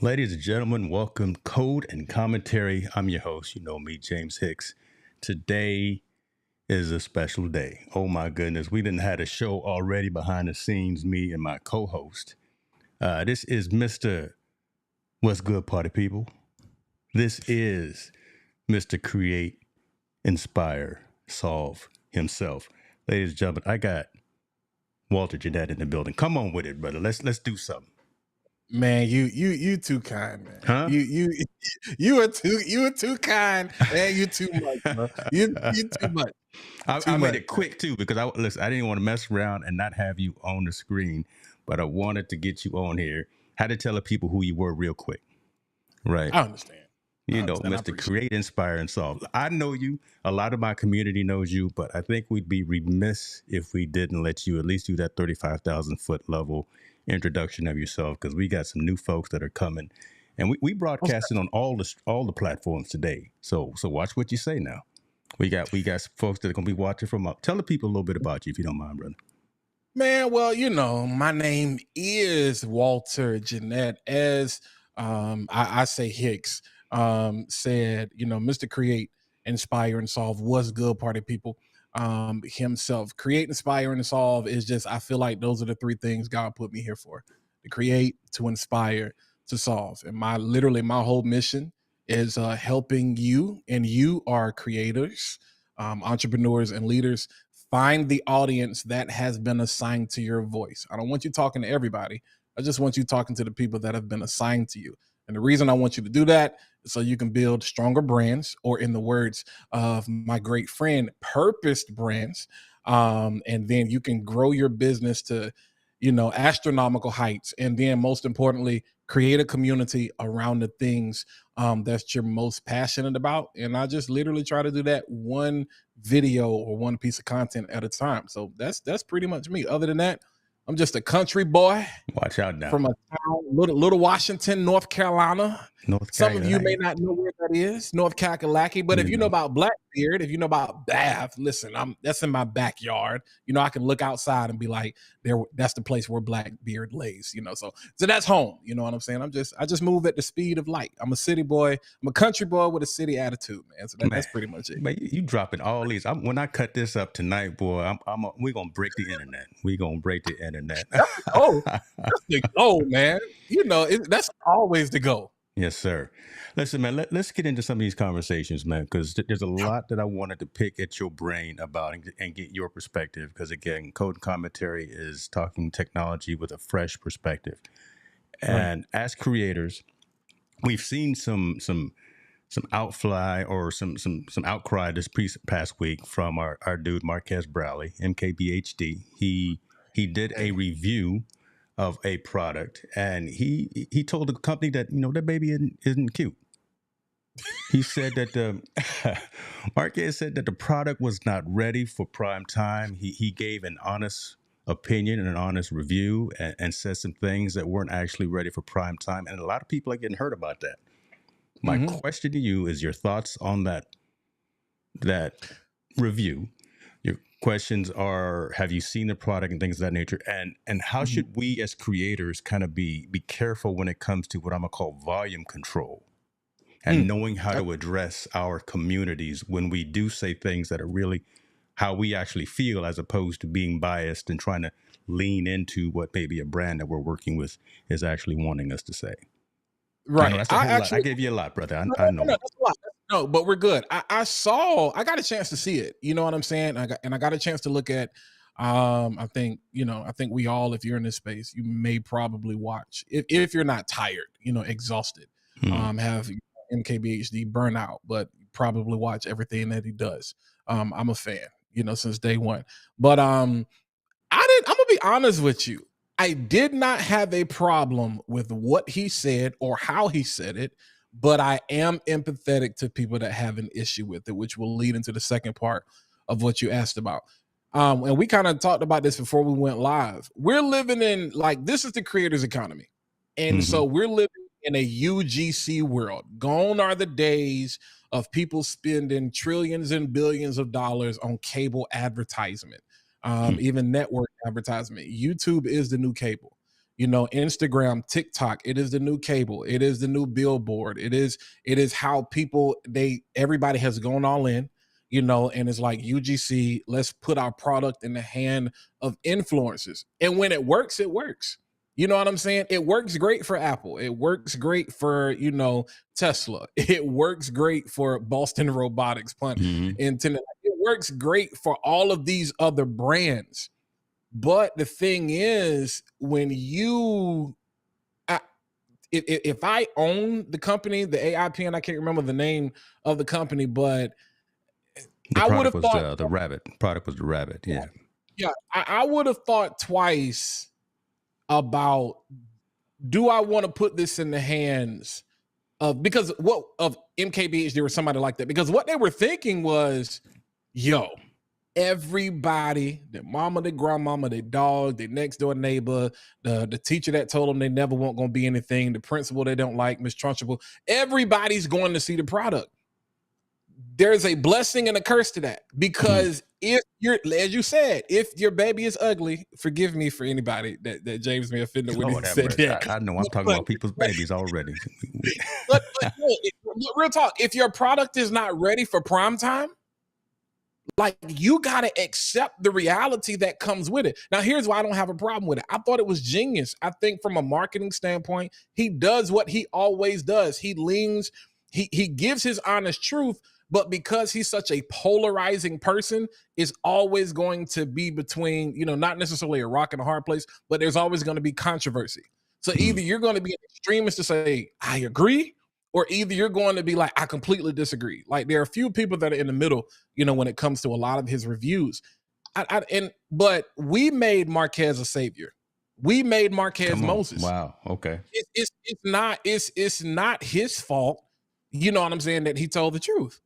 Ladies and gentlemen, welcome Code and Commentary. I'm your host, you know me, James Hicks. Today is a special day. Oh my goodness, we didn't had a show already behind the scenes, me and my co-host. This is Mr. What's Good Party People. This is Mr. Create, Inspire, Solve himself. Ladies and gentlemen, I got Walter Jennette in the building. Come on with it, brother. Let's do something. Man, you too kind, man. Huh? You are too kind, and you too much, bro. You too much. I made it quick too because I didn't want to mess around and not have you on the screen, but I wanted to get you on here. Had to tell the people who you were real quick, right? I understand. You know, Mr. Create, Inspire, and Solve. I know you. A lot of my community knows you, but I think we'd be remiss if we didn't let you at least do that 35,000 foot level introduction of yourself because we got some new folks that are coming, and we broadcasting on all the platforms today. So watch what you say now. We got folks that are gonna be watching from up. Tell the people a little bit about you if you don't mind, brother. Man, well, my name is Walter Jennette. As I say Hicks said, Mr. Create, Inspire, and Solve was good party people. Himself. Create, inspire, and solve is just, I feel like those are the three things God put me here for: to create, to inspire, to solve. And my whole mission is helping you, and you are creators, entrepreneurs, and leaders, find the audience that has been assigned to your voice. I don't want you talking to everybody. I just want you talking to the people that have been assigned to you. And the reason I want you to do that is so you can build stronger brands, or in the words of my great friend, purposed brands. And then you can grow your business to, astronomical heights. And then most importantly, create a community around the things that you're most passionate about. And I just literally try to do that one video or one piece of content at a time. So that's pretty much me. Other than that, I'm just a country boy. Watch out now. From a town, little Washington, North Carolina. Some of you may not know where that is, North Kakalaki. But if you know about Blackbeard, if you know about Bath, listen, that's in my backyard. I can look outside and be like, that's the place where Blackbeard lays. So that's home. You know what I'm saying? I just move at the speed of light. I'm a city boy. I'm a country boy with a city attitude, man. So that's pretty much it. Man, you dropping all these. When I cut this up tonight, boy, we're gonna break the internet. We're gonna break the internet. That's the goal, man. That's always the goal. Yes, sir. Listen, man, let's get into some of these conversations, man, because there's a lot that I wanted to pick at your brain about and get your perspective. Because again, Code and Commentary is talking technology with a fresh perspective. And as creators, we've seen some outfly or some outcry this past week from our dude Marques Brownlee, MKBHD. He did a review of a product, and he told the company that that baby isn't cute. He said that Marques said that the product was not ready for prime time. He gave an honest opinion and an honest review, and said some things that weren't actually ready for prime time, and a lot of people are getting hurt about that. My question to you is your thoughts on that review. Your questions are, have you seen the product and things of that nature? And how should we as creators kind of be careful when it comes to what I'm gonna call volume control and knowing how to address our communities when we do say things that are really how we actually feel, as opposed to being biased and trying to lean into what maybe a brand that we're working with is actually wanting us to say. Right. I gave you a lot, brother. I know. No, that's a lot. No, but we're good. I got a chance to see it. You know what I'm saying? I got a chance to look at. I think we all, if you're in this space, you may probably watch if you're not tired, exhausted, have MKBHD burnout, but probably watch everything that he does. I'm a fan, since day one. But I'm gonna be honest with you. I did not have a problem with what he said or how he said it, but I am empathetic to people that have an issue with it, which will lead into the second part of what you asked about. And we kind of talked about this before we went live. We're living in, this is the creators economy. And so we're living in a UGC world. Gone are the days of people spending trillions and billions of dollars on cable advertisement. Even network advertisement. YouTube is the new cable. Instagram, TikTok, it is the new cable, it is the new billboard, it is how everybody has gone all in, and it's like UGC, let's put our product in the hand of influencers. And when it works, it works. You know what I'm saying? It works great for Apple. It works great for, Tesla. It works great for Boston Robotics, pun intended. It works great for all of these other brands. But the thing is, when if I own the company, the AIPN, I can't remember the name of the company, but I would have thought the rabbit. Product was the rabbit. Yeah. Yeah. I would have thought twice about, do I want to put this in the hands of MKBHD or somebody like that? Because what they were thinking was, everybody, their mama, their grandmama, their dog, their next door neighbor, the teacher that told them they never weren't going to be anything, the principal they don't like, Miss Trunchable, everybody's going to see the product. There's a blessing and a curse to that, because if as you said, if your baby is ugly, forgive me for anybody that James may offend when he said that. I know I'm talking about people's babies already. but real talk, if your product is not ready for prime time, like, you got to accept the reality that comes with it. Now, here's why I don't have a problem with it. I thought it was genius. I think from a marketing standpoint, he does what he always does. He gives his honest truth, but because he's such a polarizing person, is always going to be between, not necessarily a rock and a hard place, but there's always going to be controversy. So either you're going to be an extremist to say, I agree, or either you're going to be like, I completely disagree. Like, there are a few people that are in the middle, when it comes to a lot of his reviews. But we made Marques a savior. We made Marques Moses. Wow. Okay. It's not his fault. You know what I'm saying? That he told the truth.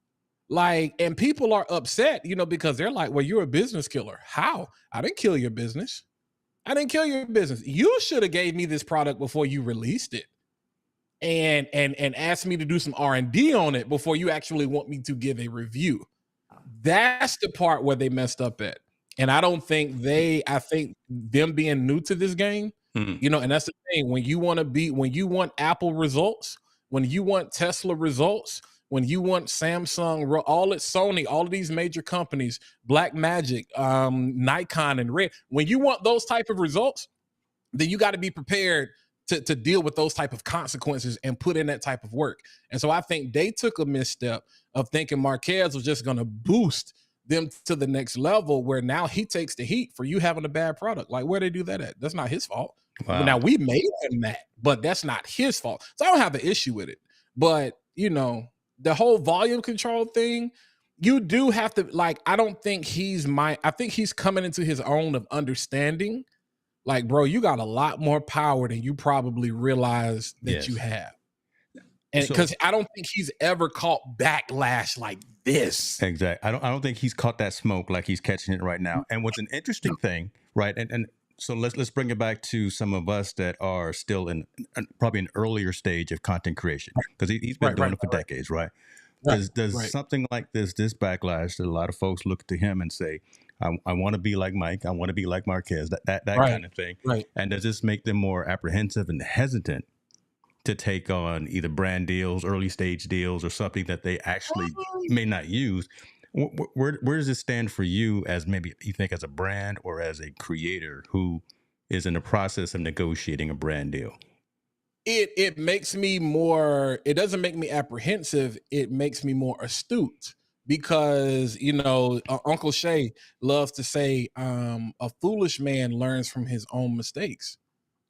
Like, and people are upset, because they're like, well, you're a business killer. How? I didn't kill your business. I didn't kill your business. You should have gave me this product before you released it. And asked me to do some R&D on it before you actually want me to give a review. That's the part where they messed up at. And I think them being new to this game, and that's the thing. When you want Apple results, when you want Tesla results, when you want Samsung, Sony, all of these major companies, Blackmagic, Nikon, and Red, when you want those type of results, then you got to be prepared to deal with those type of consequences and put in that type of work. And so I think they took a misstep of thinking Marques was just going to boost them to the next level, where now he takes the heat for you having a bad product. Like, where they do that at? That's not his fault. Wow. Now, we made him that, but that's not his fault. So I don't have an issue with it. But, the whole volume control thing, you do have to, like, I think he's coming into his own of understanding. Like, bro, you got a lot more power than you probably realize that you have. And because I don't think he's ever caught backlash like this. Exactly. I don't think he's caught that smoke like he's catching it right now. And what's an interesting thing, right? And so let's bring it back to some of us that are still in probably an earlier stage of content creation, because he's been doing it for decades, right? Does something like this backlash that a lot of folks look to him and say, I want to be like Mike, I want to be like Marques, that kind of thing. Right. And does this make them more apprehensive and hesitant to take on either brand deals, early stage deals, or something that they actually may not use? Where does this stand for you, as maybe you think as a brand or as a creator who is in the process of negotiating a brand deal? It makes me more, it doesn't make me apprehensive, it makes me more astute. Because, Uncle Shay loves to say, a foolish man learns from his own mistakes.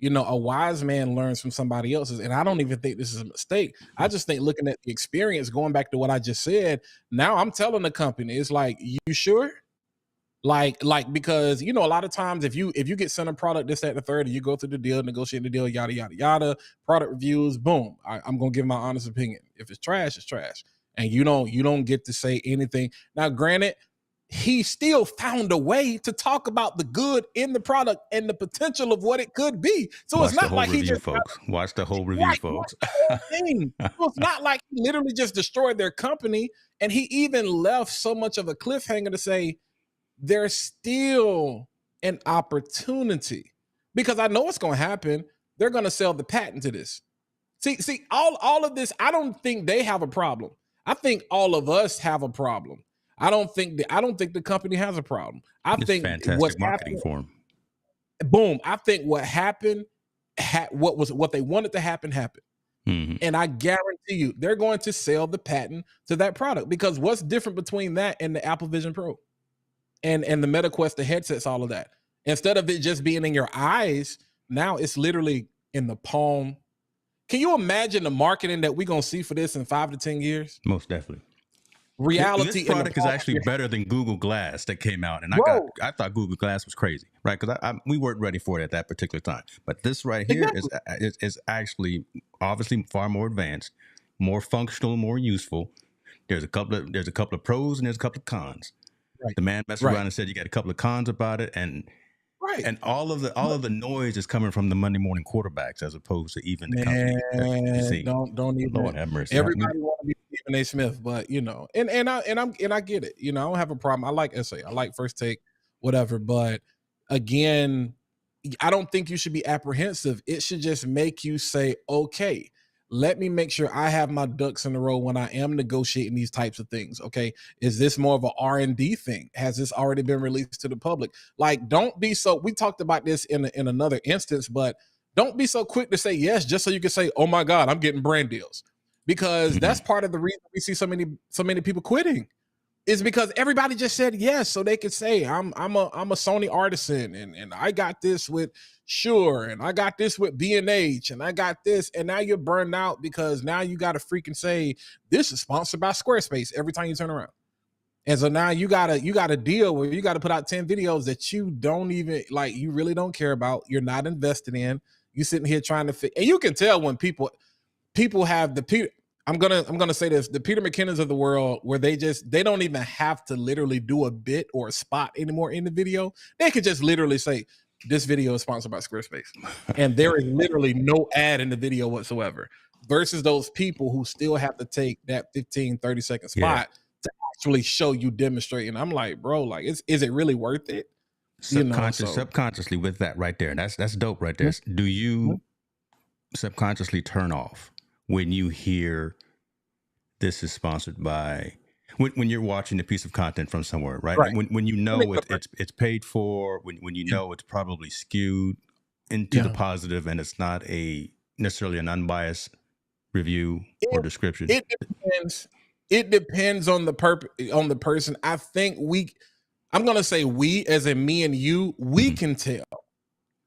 A wise man learns from somebody else's. And I don't even think this is a mistake. I just think, looking at the experience, going back to what I just said, now I'm telling the company, it's like, you sure? Like, because, a lot of times if you get sent a product, this, that, and the third, and you go through the deal, negotiate the deal, yada, yada, yada, product reviews, boom, I'm going to give my honest opinion. If it's trash, it's trash. And you don't get to say anything. Now, granted, he still found a way to talk about the good in the product and the potential of what it could be. So it's not like he just watch the whole review, folks. So it's not like he literally just destroyed their company. And he even left so much of a cliffhanger to say there's still an opportunity, because I know what's going to happen. they're going to sell the patent to this. See, all of this, I don't think they have a problem. I think all of us have a problem. I don't think the company has a problem. I It's think fantastic what's marketing happening, for them. boom. I think what happened, what they wanted to happen happened. Mhm. And I guarantee you, they're going to sell the patent to that product, because what's different between that and the Apple Vision Pro and the MetaQuest, the headsets, all of that? Instead of it just being in your eyes, now it's literally in the palm. Can you imagine the marketing that we're going to see for this in 5 to 10 years? Most definitely. Reality This in the product is palm of actually your better than Google Glass that came out, and bro. I thought Google Glass was crazy, right? Because we weren't ready for it at that particular time. But this right here Exactly. is actually obviously far more advanced, more functional, more useful. There's a couple of pros and there's a couple of cons. Right. The man messed Right. around and said you got a couple of cons about it, and Right. all of the noise is coming from the Monday morning quarterbacks as opposed to even the company. You Man, see, don't even. Lord have mercy. Everybody want to be Stephen A. Smith, but I get it. I don't have a problem. I like essay. I like first take, whatever. But again, I don't think you should be apprehensive. It should just make you say, okay, let me make sure I have my ducks in a row when I am negotiating these types of things. Okay, is this more of a R&D thing? Has this already been released to the public? Like, don't be so. We talked about this in another instance, but don't be so quick to say yes just so you can say, oh my God, I'm getting brand deals, because that's part of the reason we see so many people quitting, is because everybody just said yes so they could say I'm a Sony Artisan, and I got this with Shure, and I got this with B&H, and I got this, and now you're burned out because now you got to freaking say this is sponsored by Squarespace every time you turn around. And so now you got a deal where you got to put out 10 videos that you don't even like, you really don't care about, you're not invested in. You sitting here trying to fit, and you can tell when people have the Peter. I'm gonna say this: the Peter McKinnons of the world, where they don't even have to literally do a bit or a spot anymore in the video. They could just literally say, "This video is sponsored by Squarespace," and there is literally no ad in the video whatsoever. Versus those people who still have to take that 15, 30-second spot to actually show you demonstrating. I'm like, bro, like, is it really worth it? Subconsciously with that right there. That's dope right there. Do you subconsciously turn off when you hear this is sponsored by, when you're watching a piece of content from somewhere, right? Right. When you know it's paid for, when you know it's probably skewed into the positive and it's not necessarily an unbiased review or description. It depends. It depends on the person. I think I'm gonna say we, as in me and you, we can tell.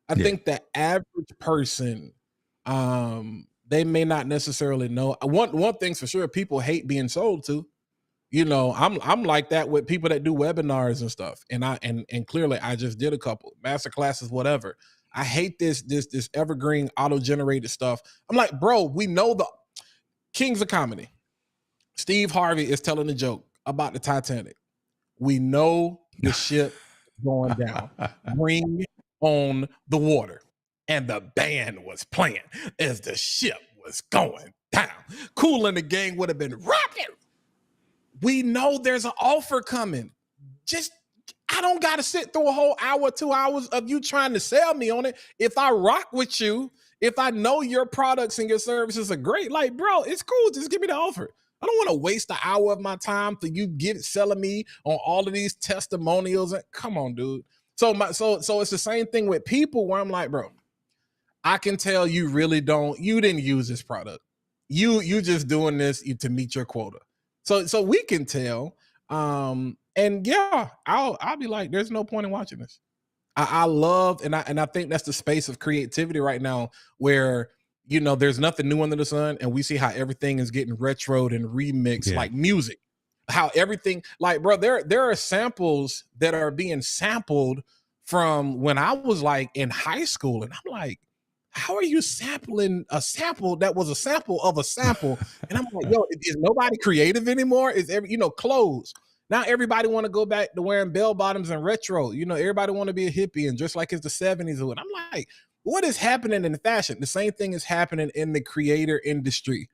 I think the average person, they may not necessarily know. One thing's for sure, people hate being sold to. I'm like that with people that do webinars and stuff. And clearly I just did a couple master classes, whatever. I hate this evergreen auto-generated stuff. I'm like, bro, we know the kings of comedy. Steve Harvey is telling a joke about the Titanic. We know the ship going down. Bring on the water. And the band was playing as the ship was going down. Kool and the Gang would have been rocking. We know there's an offer coming. I don't got to sit through a whole hour, 2 hours of you trying to sell me on it. If I rock with you, if I know your products and your services are great, like, bro, it's cool. Just give me the offer. I don't want to waste an hour of my time for you selling me on all of these testimonials. Come on, dude. So it's the same thing with people where I'm like, bro, I can tell you didn't use this product. You just doing this to meet your quota. So we can tell. And yeah, I'll be like, there's no point in watching this. I love, and I think that's the space of creativity right now where, there's nothing new under the sun, and we see how everything is getting retroed and remixed, like music. How everything, like, bro, there are samples that are being sampled from when I was like in high school, and I'm like, how are you sampling a sample that was a sample of a sample? And I'm like, yo, is nobody creative anymore? Is clothes. Now everybody want to go back to wearing bell bottoms and retro. Everybody want to be a hippie and just like it's the 70s. And I'm like, what is happening in fashion? The same thing is happening in the creator industry.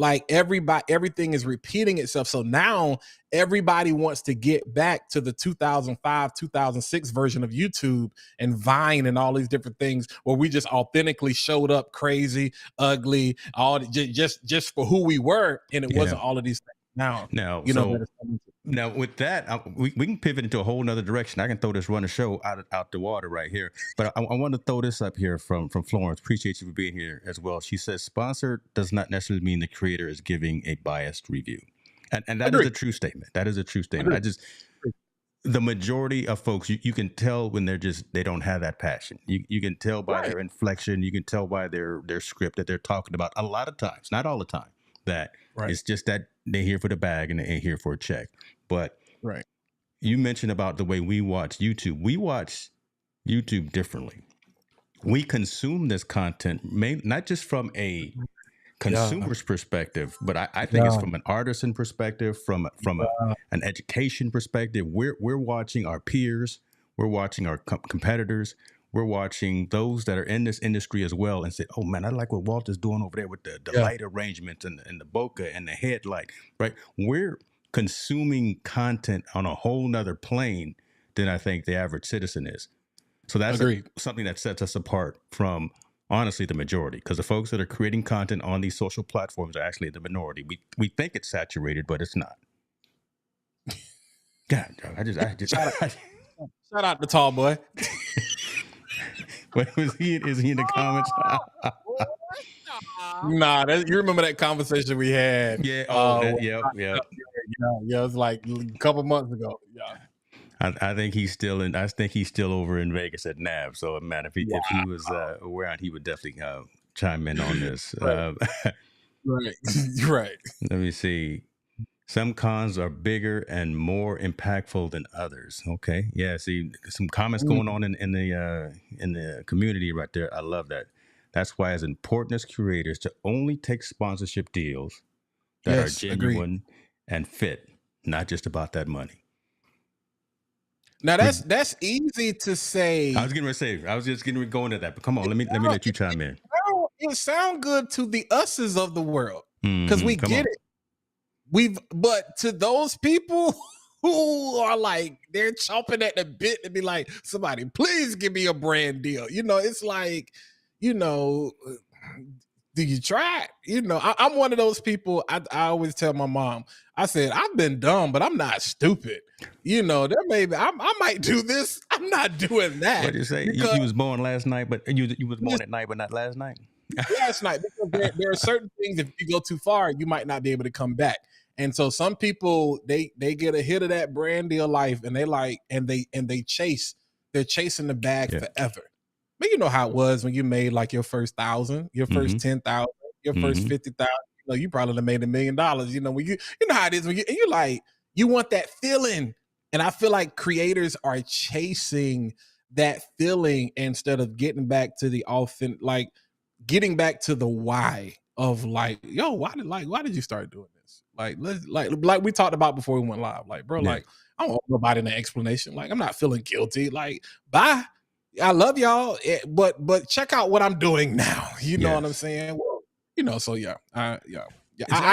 Like everything is repeating itself. So now everybody wants to get back to the 2005, 2006 version of YouTube and Vine and all these different things where we just authentically showed up crazy, ugly, all just for who we were, and it wasn't all of these things. Now, Now with that, we can pivot into a whole nother direction. I can throw this run of show out the water right here, but I want to throw this up here from Florence. Appreciate you for being here as well. She says sponsored does not necessarily mean the creator is giving a biased review, and that is a true statement. That is a true statement. The majority of folks, you can tell when they don't have that passion. You can tell by their inflection. You can tell by their script that they're talking about a lot of times, not all the time, that it's just that they're here for the bag and they're here for a check. But you mentioned about the way we watch YouTube. We watch YouTube differently. We consume this content, not just from a consumer's perspective, but I think it's from an artisan perspective, from an education perspective. We're watching our peers, we're watching our competitors, we're watching those that are in this industry as well, and say, "Oh man, I like what Walter's doing over there with the light arrangement and the bokeh and the headlight." Right? We're consuming content on a whole nother plane than I think the average citizen is. So that's something that sets us apart from, honestly, the majority, because the folks that are creating content on these social platforms are actually the minority. We think it's saturated, but it's not. God, I just shout out to Tall Boy. Wait, is he in the comments? Nah, you remember that conversation we had? Yeah. Yeah. It was like a couple months ago. Yeah. I think he's still over in Vegas at NAB. So man, if he was around, he would definitely chime in on this. Right. Let me see. Some cons are bigger and more impactful than others. Okay. Yeah. See, some comments going on in the community right there. I love that. That's why it's important as curators to only take sponsorship deals that are genuine and fit, not just about that money. Now that's easy to say. I was just getting to go into that, but come on, let me let you chime in. It sounds good to the us's of the world because we get it. But to those people who are like, they're chomping at the bit to be like, somebody please give me a brand deal. It's like, do you try it? I'm one of those people. I always tell my mom, I said, I've been dumb, but I'm not stupid. There may be, I might do this. I'm not doing that. What did you say? You was born last night, but you was born at night, but not last night? Last night, because there are certain things, if you go too far, you might not be able to come back. And so some people, they get a hit of that brand deal life, and they're chasing the bag forever. But you know how it was when you made like your first 1,000, your first 10,000, your first 50,000. You probably have made $1 million. When you know how it is when you're like, you want that feeling, and I feel like creators are chasing that feeling instead of getting back to the getting back to the why of like, yo, why did you start doing this? Like we talked about before we went live. Like, bro, like I don't want nobody an explanation. Like, I'm not feeling guilty. Like, bye. I love y'all, but check out what I'm doing now. You know what I'm saying? Well, so yeah. I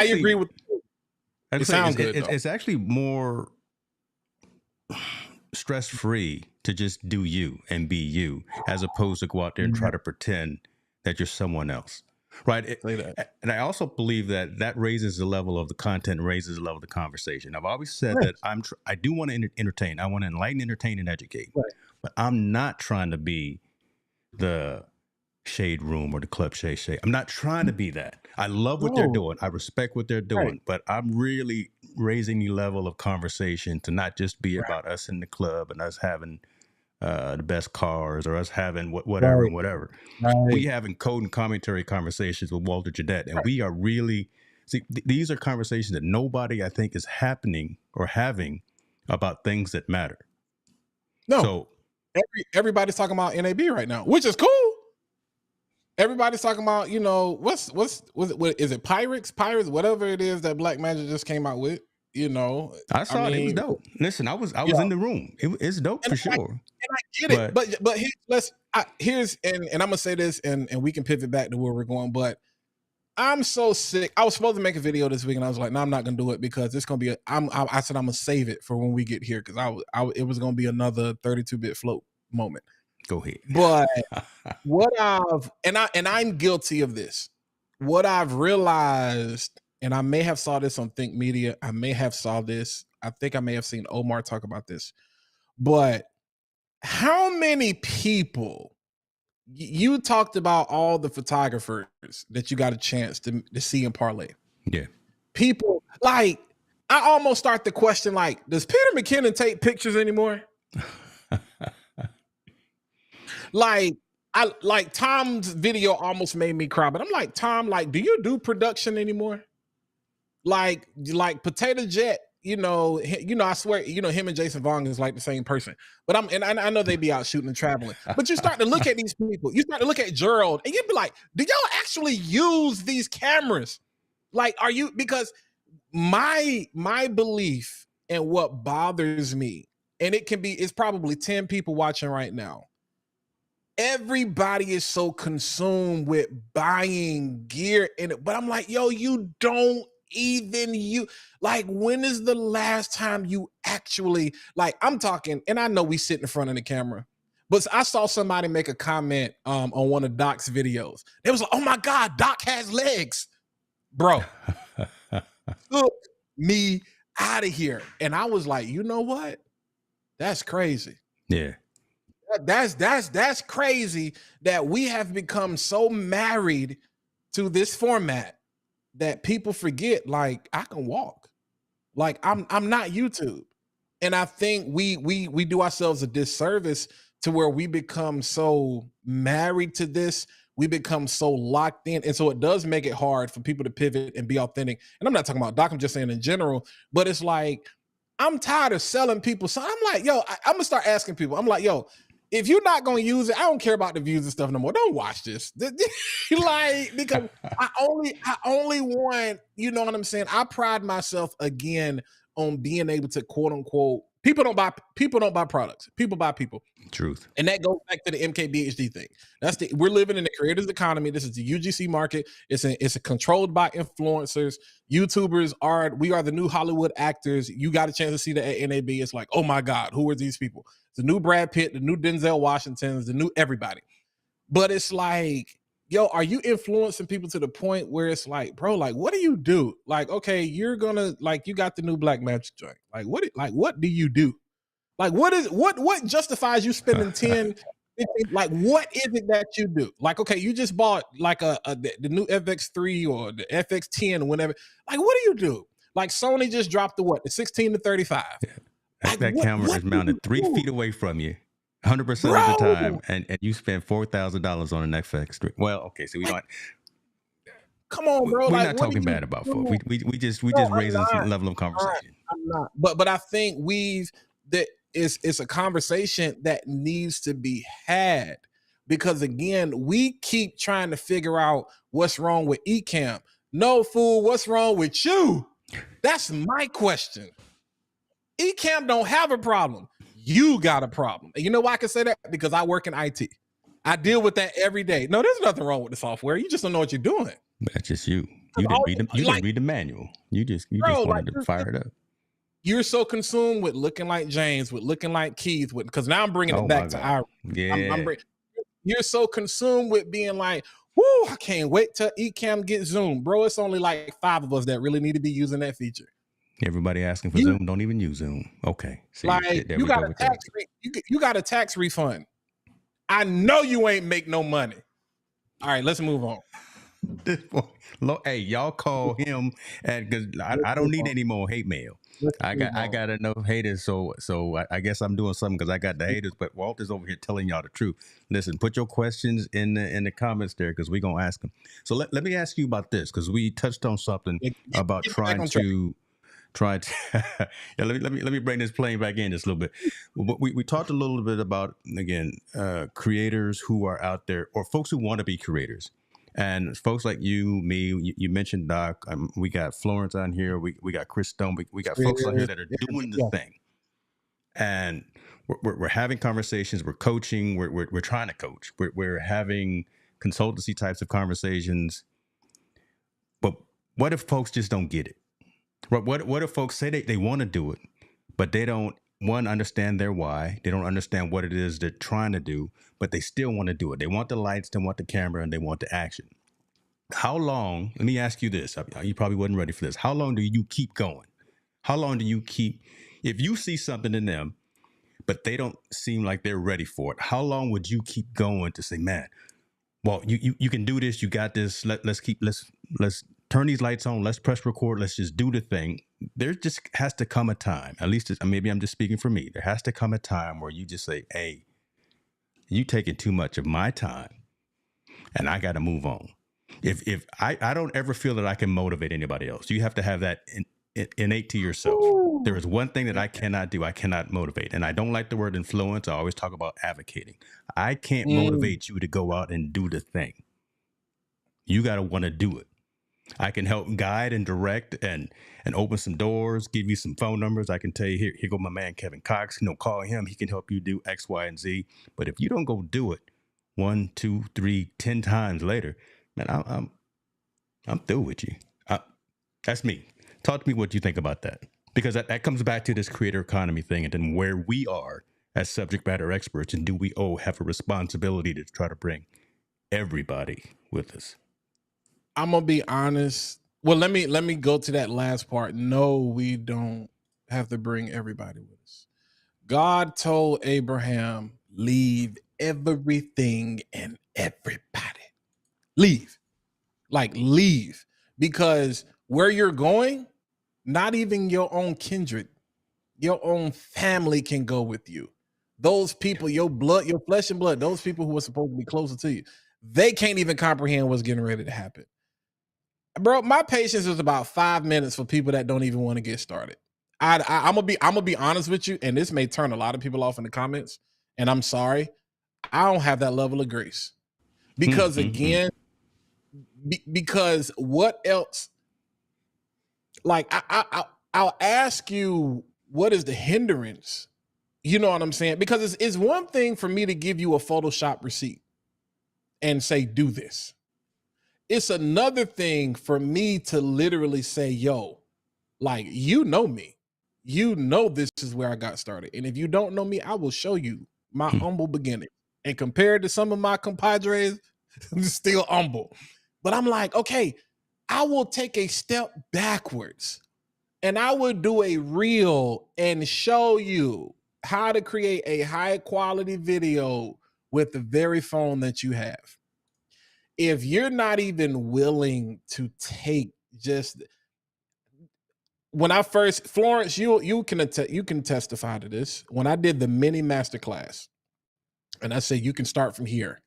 agree with you. It sounds good. It's actually more stress-free to just do you and be you, as opposed to go out there and try to pretend that you're someone else. Right. And I also believe that raises the level of the content, raises the level of the conversation. I've always said that I do want to entertain. I want to enlighten, entertain, and educate. Right. But I'm not trying to be the shade room or the club shade. I'm not trying to be that. I love what they're doing. I respect what they're doing. But I'm really raising the level of conversation to not just be about us in the club and us having the best cars or us having whatever. We having code and commentary conversations with Walter Jennette, and we are really these are conversations that nobody I think is happening or having about things that matter. No, so everybody's talking about NAB right now, which is cool. Everybody's talking about what is it? Pirates, whatever it is that Black Magic just came out with. I saw it. It was dope. Listen, I was in the room. It's dope for sure. And I get it, but here's and I'm gonna say this, and we can pivot back to where we're going. But I'm so sick. I was supposed to make a video this week, and I was like, no, I'm not gonna do it because it's gonna be. I said I'm gonna save it for when we get here because it was gonna be another 32-bit float moment. Go ahead. But what I'm guilty of this. What I've realized, and I may have saw this on Think Media. I may have saw this. I think I may have seen Omar talk about this. But how many people? You talked about all the photographers that you got a chance to see in Parlay. Yeah. People like, I almost start to question, like, does Peter McKinnon take pictures anymore? Like Tom's video almost made me cry, but I'm like, Tom, like, do you do production anymore? Like Potato Jet, I swear, him and Jason Vaughn is like the same person. But I know they be out shooting and traveling. But you start to look at these people. You start to look at Gerald, and you'd be like, do y'all actually use these cameras? Like, are you? Because my belief and what bothers me, and it's probably 10 people watching right now. Everybody is so consumed with buying gear in it, but I'm like, yo, you don't even like, when is the last time you actually, like, I'm talking, and I know we sit in front of the camera, but I saw somebody make a comment on one of Doc's videos. It was like, oh my God, Doc has legs, bro. Took me out of here. And I was like, you know what? That's crazy. Yeah. That's crazy that we have become so married to this format that people forget, like, I can walk. Like, I'm not YouTube. And I think we do ourselves a disservice to where we become so married to this. We become so locked in. And so it does make it hard for people to pivot and be authentic. And I'm not talking about Doc, I'm just saying in general, but it's like, I'm tired of selling people. So I'm like, yo, I'm gonna start asking people. I'm like, yo, if you're not going to use it, I don't care about the views and stuff no more. Don't watch this. Like, because I only want, you know what I'm saying? I pride myself again on being able to, quote unquote, people don't buy products. People buy people. Truth. And that goes back to the MKBHD thing. We're living in the creators economy. This is the UGC market. It's controlled by influencers. YouTubers we are the new Hollywood actors. You got a chance to see the NAB. It's like, oh my God, who are these people? The new Brad Pitt, the new Denzel Washingtons, the new everybody. But it's like, yo, are you influencing people to the point where it's like, bro, like, what do you do? Like, okay, you're gonna, like, you got the new Black Magic joint. Like, what do you do? Like, what justifies you spending 10, 15, like, what is it that you do? Like, okay, you just bought like the new FX3 or the FX10 or whatever. Like, what do you do? Like, Sony just dropped the 16 to 35. Yeah. Like, that camera is mounted 3 feet away from you 100% of the time, and you spend $4,000 on an FX3. Well, okay, so we don't. Come on, bro. We're like, not talking bad about folks. We just raising some level of conversation. I'm not. But I think it's a conversation that needs to be had, because again, we keep trying to figure out what's wrong with Ecamm. No, fool, what's wrong with you? That's my question. Ecamm don't have a problem. You got a problem. And you know why I can say that? Because I work in IT. I deal with that every day. No, there's nothing wrong with the software. You just don't know what you're doing. That's just you. You didn't read the manual. You just wanted to fire it up. You're so consumed with looking like James, with looking like Keith, because now I'm bringing it back to Ira. Yeah. You're so consumed with being like, whoo, I can't wait till Ecamm get Zoom. Bro, it's only like 5 of us that really need to be using that feature. Everybody asking for Zoom don't even use Zoom. Okay. See, like, you got a tax refund. I know you ain't make no money. All right, let's move on. This boy, hey, y'all call him, and because I don't need any more hate mail. I got enough haters, so I guess I'm doing something because I got the haters. But Walter's over here telling y'all the truth. Listen, put your questions in the comments there because we're gonna ask them. So let me ask you about this, because we touched on something about trying to. Yeah, let me bring this plane back in just a little bit. We talked a little bit about, again, creators who are out there, or folks who want to be creators, and folks like you, me. You mentioned Doc. We got Florence on here. We got Chris Stone. We got folks on here that are doing the thing, and we're having conversations. We're coaching. We're trying to coach. We're having consultancy types of conversations. what if folks just don't get it? What if folks say they want to do it, but they don't understand their why. They don't understand what it is they're trying to do, but they still want to do it. They want the lights, they want the camera, and they want the action. How long? Let me ask you this. You probably wasn't ready for this. How long do you keep going? How long do you keep? If you see something in them, but they don't seem like they're ready for it, how long would you keep going to say, man, well, you can do this. You got this. Let's turn these lights on. Let's press record. Let's just do the thing. There just has to come a time. At least maybe I'm just speaking for me. There has to come a time where you just say, "Hey, you taking too much of my time, and I got to move on." If I don't ever feel that I can motivate anybody else. You have to have that innate to yourself. There is one thing that I cannot do. I cannot motivate. And I don't like the word influence. I always talk about advocating. I can't motivate you to go out and do the thing. You got to want to do it. I can help guide and direct and open some doors, give you some phone numbers. I can tell you, here go my man, Kevin Cox, call him. He can help you do X, Y, and Z. But if you don't go do it 1, 2, 3, 10 times later, man, I'm through with you. That's me. Talk to me what you think about that. Because that comes back to this creator economy thing, and then where we are as subject matter experts, and do we have a responsibility to try to bring everybody with us? I'm gonna be honest. Well, let me go to that last part. No, we don't have to bring everybody with us. God told Abraham, leave everything and everybody. Leave. Like leave. Because where you're going, not even your own kindred, your own family can go with you. Those people, your blood, your flesh and blood, those people who are supposed to be closer to you, they can't even comprehend what's getting ready to happen. Bro, my patience is about 5 minutes for people that don't even want to get started. I'm gonna be honest with you, and this may turn a lot of people off in the comments, and I'm sorry. I don't have that level of grace because again, because what else? Like I'll ask you, what is the hindrance? You know what I'm saying? Because it's one thing for me to give you a Photoshop receipt and say, do this. It's another thing for me to literally say, yo, like, you know me. You know this is where I got started. And if you don't know me, I will show you my humble beginning. And compared to some of my compadres, I'm still humble. But I'm like, okay, I will take a step backwards and I will do a reel and show you how to create a high quality video with the very phone that you have. If you're not even willing to take just when I first Florence, you can testify to this. When I did the mini masterclass, and I said you can start from here,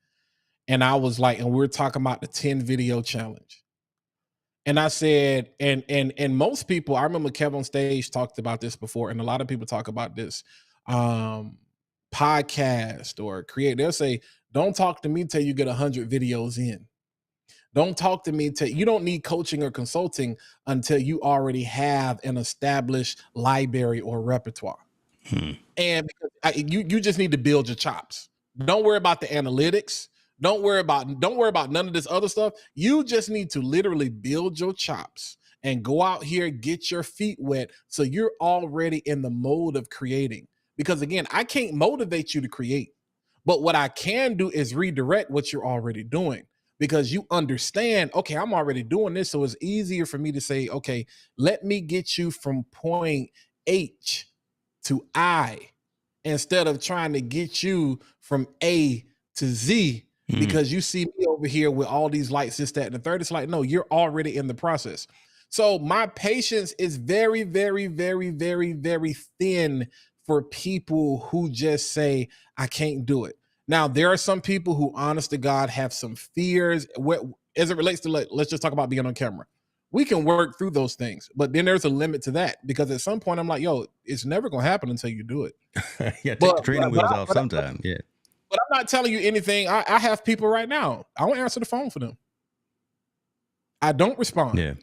and I was like, and we we're talking about the 10 video challenge, and I said, and most people, I remember Kevin on stage talked about this before, and a lot of people talk about this podcast or create. They'll say, "Don't talk to me till you get 100 videos in." Don't talk to me till you don't need coaching or consulting until you already have an established library or repertoire. And you just need to build your chops. Don't worry about the analytics. Don't worry about none of this other stuff. You just need to literally build your chops and go out here, get your feet wet so you're already in the mode of creating. Because again, I can't motivate you to create, but what I can do is redirect what you're already doing. Because you understand, okay, I'm already doing this. So it's easier for me to say, okay, let me get you from point H to I instead of trying to get you from A to Z because you see me over here with all these lights, this, that, and the third. It's like, no, you're already in the process. So my patience is very, very, very, very, very thin for people who just say, I can't do it. Now, there are some people who, honest to God, have some fears as it relates to, let's just talk about being on camera. We can work through those things, but then there's a limit to that because at some point I'm like, yo, it's never going to happen until you do it. Yeah, take the training wheels off sometime. Yeah. But I'm not telling you anything. I have people right now. I won't answer the phone for them. I don't respond. Yeah.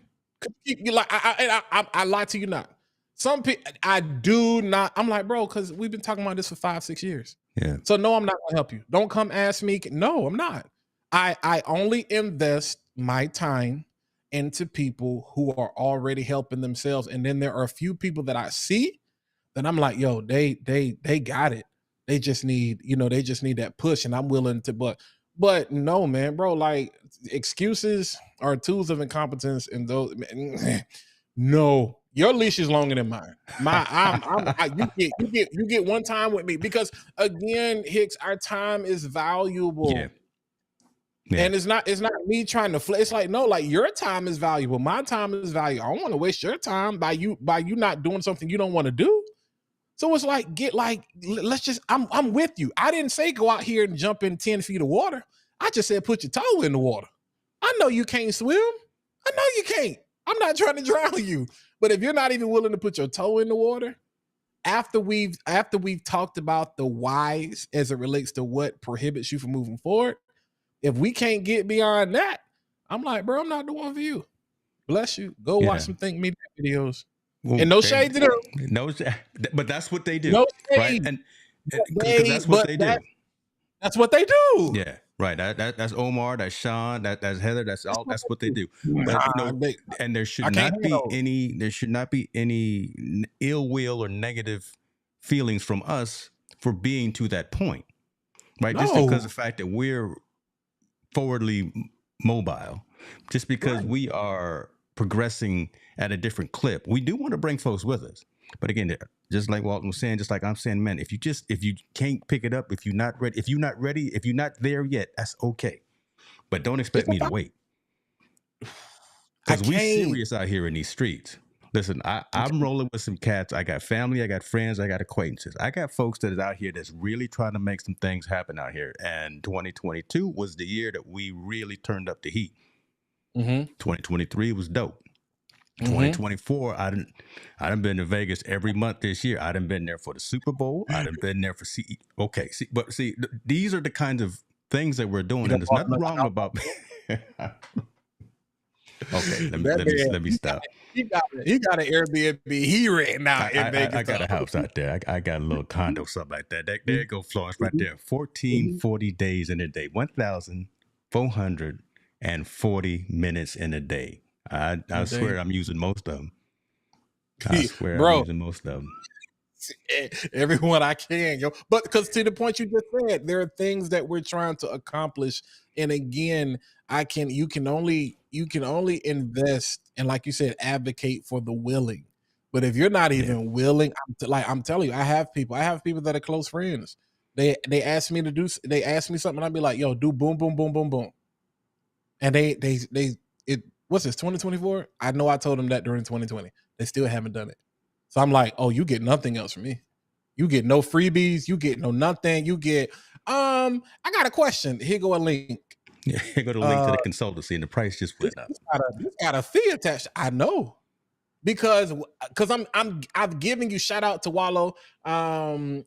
I lie to you not. Some people, I do not. I'm like, bro, because we've been talking about this for 5-6 years. Yeah. So no, I'm not gonna help you. Don't come ask me. No, I'm not. I only invest my time into people who are already helping themselves. And then there are a few people that I see that I'm like, yo, they got it. They just need, they just need that push. And I'm willing to, but no, man, bro, like excuses are tools of incompetence. And those, no, your leash is longer than mine. You get one time with me because again, Hicks, our time is valuable. Yeah. Yeah. And it's not me trying to it's like, no, like your time is valuable. My time is valuable. I don't want to waste your time by you not doing something you don't want to do. So it's like, let's just, I'm with you. I didn't say go out here and jump in 10 feet of water. I just said put your toe in the water. I know you can't swim. I know you can't. I'm not trying to drown you. But if you're not even willing to put your toe in the water, after we've talked about the whys as it relates to what prohibits you from moving forward, if we can't get beyond that, I'm like, bro, I'm not the one for you. Bless you. Go watch some Think Media videos. Well, and no shade to them. No, but that's what they do. No shade. Right? And that's what they do. That's what they do. Yeah. Right. That's Omar, that's Sean, that's Heather, that's what they do. But and there should not be any ill will or negative feelings from us for being to that point. Right? No. Just because of the fact that we're forwardly mobile, just because we are progressing at a different clip, we do want to bring folks with us. But again, just like Walton was saying, just like I'm saying, man, if you can't pick it up, if you're not ready, if you're not there yet, that's okay. But don't expect me to wait, because we serious out here in these streets. Listen, I'm rolling with some cats. I got family, I got friends, I got acquaintances. I got folks that is out here that's really trying to make some things happen out here. And 2022 was the year that we really turned up the heat. 2023 was dope. 2024, I done been to Vegas every month this year. I done been there for the Super Bowl. I done been there for these are the kinds of things that we're doing, and there's nothing wrong about. Okay, let me stop. You got an Airbnb here right now in Vegas. I got a house out there. I got a little condo, something like that. There go Florence right there. 1440 days in a day. 1,440 minutes in a day. I swear I'm using most of them. I swear I'm using most of them. Everyone I can, yo. But because to the point you just said, there are things that we're trying to accomplish. And again, you can only invest and, like you said, advocate for the willing. But if you're not even willing, I'm telling you, I have people that are close friends. They ask me something, and I'd be like, yo, do boom, boom, boom, boom, boom. And what's this, 2024? I know I told them that during 2020. They still haven't done it. So I'm like, oh, you get nothing else from me. You get no freebies. You get no nothing. You get, I got a question. Here go a link. Yeah, here go the link to the consultancy, and the price just went up. It's got a fee attached. I know. Because I'm giving you, shout out to Wallow and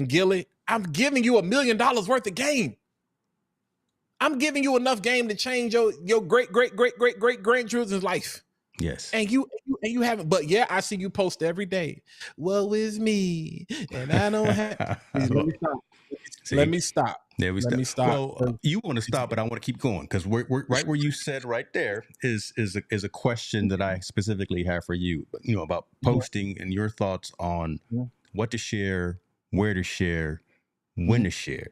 Gilly. I'm giving you $1 million worth of game. I'm giving you enough game to change your great grandchildren's life. Yes. And you haven't, but yeah, I see you post every day. Woe is me, and I don't have. Let me stop. There we stop. Well, you want to stop, but I want to keep going, because we're right where you said right there is a question that I specifically have for you. About posting and your thoughts on what to share, where to share, when to share.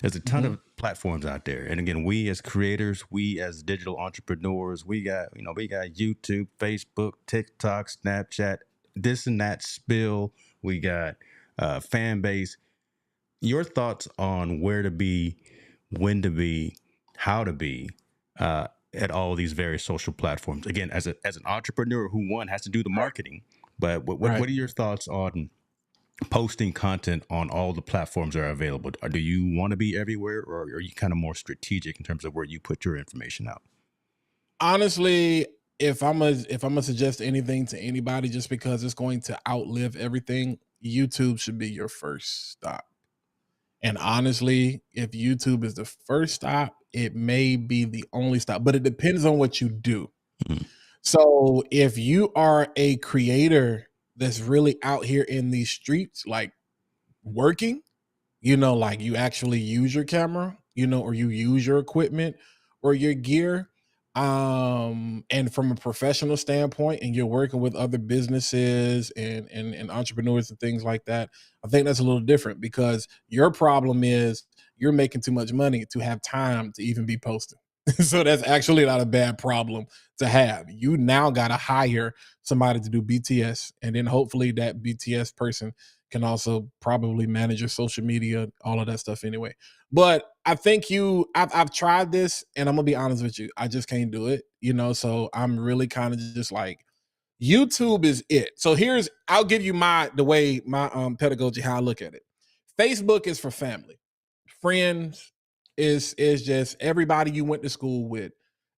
There's a ton of platforms out there. And again, we as creators, we as digital entrepreneurs, we got YouTube, Facebook, TikTok, Snapchat, this and that spill. We got fan base. Your thoughts on where to be, when to be, how to be at all these various social platforms. Again, as an entrepreneur who has to do the marketing, but what are your thoughts on posting content on all the platforms that are available? Or do you want to be everywhere, or are you kind of more strategic in terms of where you put your information out? Honestly, if I'm gonna suggest anything to anybody, just because it's going to outlive everything, YouTube should be your first stop. And honestly, if YouTube is the first stop, it may be the only stop, but it depends on what you do. So if you are a creator that's really out here in these streets, like working, like you actually use your camera, or you use your equipment or your gear, And from a professional standpoint, and you're working with other businesses and entrepreneurs and things like that, I think that's a little different because your problem is you're making too much money to have time to even be posting. So that's actually not a bad problem to have. You now got to hire somebody to do BTS, and then hopefully that BTS person can also probably manage your social media, all of that stuff anyway. But I think I've tried this, and I'm gonna be honest with you, I just can't do it, so I'm really kind of just like, YouTube is it. So I'll give you the way my pedagogy, how I look at it. Facebook is for family, friends, is just everybody you went to school with,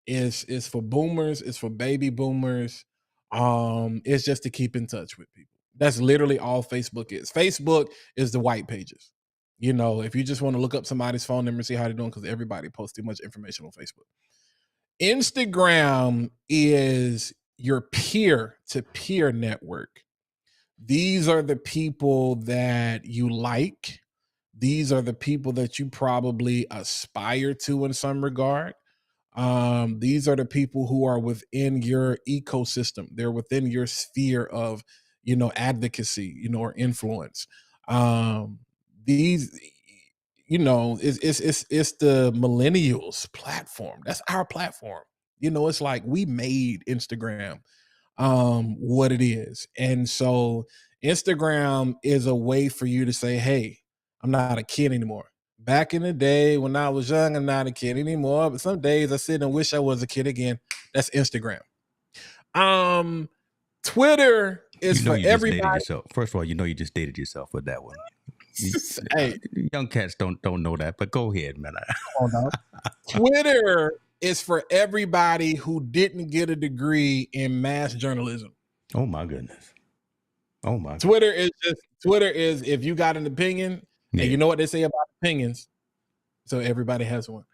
is for boomers, it's for baby boomers. It's just to keep in touch with people. That's literally all Facebook is. Facebook is the white pages. If you just want to look up somebody's phone number and see how they're doing, because everybody posts too much information on Facebook. Instagram is your peer-to-peer network. These are the people that you like. These are the people that you probably aspire to in some regard. These are the people who are within your ecosystem. They're within your sphere of, advocacy, or influence. These, it's the millennials platform. That's our platform. It's like we made Instagram what it is. And so Instagram is a way for you to say, hey, I'm not a kid anymore. Back in the day when I was young, I'm not a kid anymore. But some days I sit and wish I was a kid again. That's Instagram. Twitter is for you everybody. just dated yourself. First of all, you just dated yourself with that one. Hey, young cats don't know that, but go ahead, man. Twitter is for everybody who didn't get a degree in mass journalism. Oh my goodness. Oh my. Twitter is if you got an opinion, and you know what they say about opinions, so everybody has one.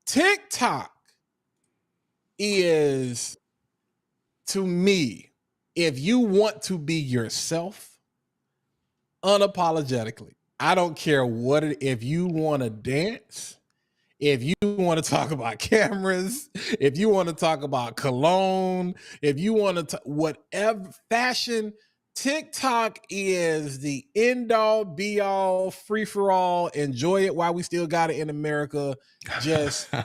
TikTok is, to me, if you want to be yourself unapologetically, I don't care if you want to dance, if you want to talk about cameras, if you want to talk about cologne, if you want to whatever fashion, TikTok is the end all be all, free for all. Enjoy it while we still got it in America. Just freedom.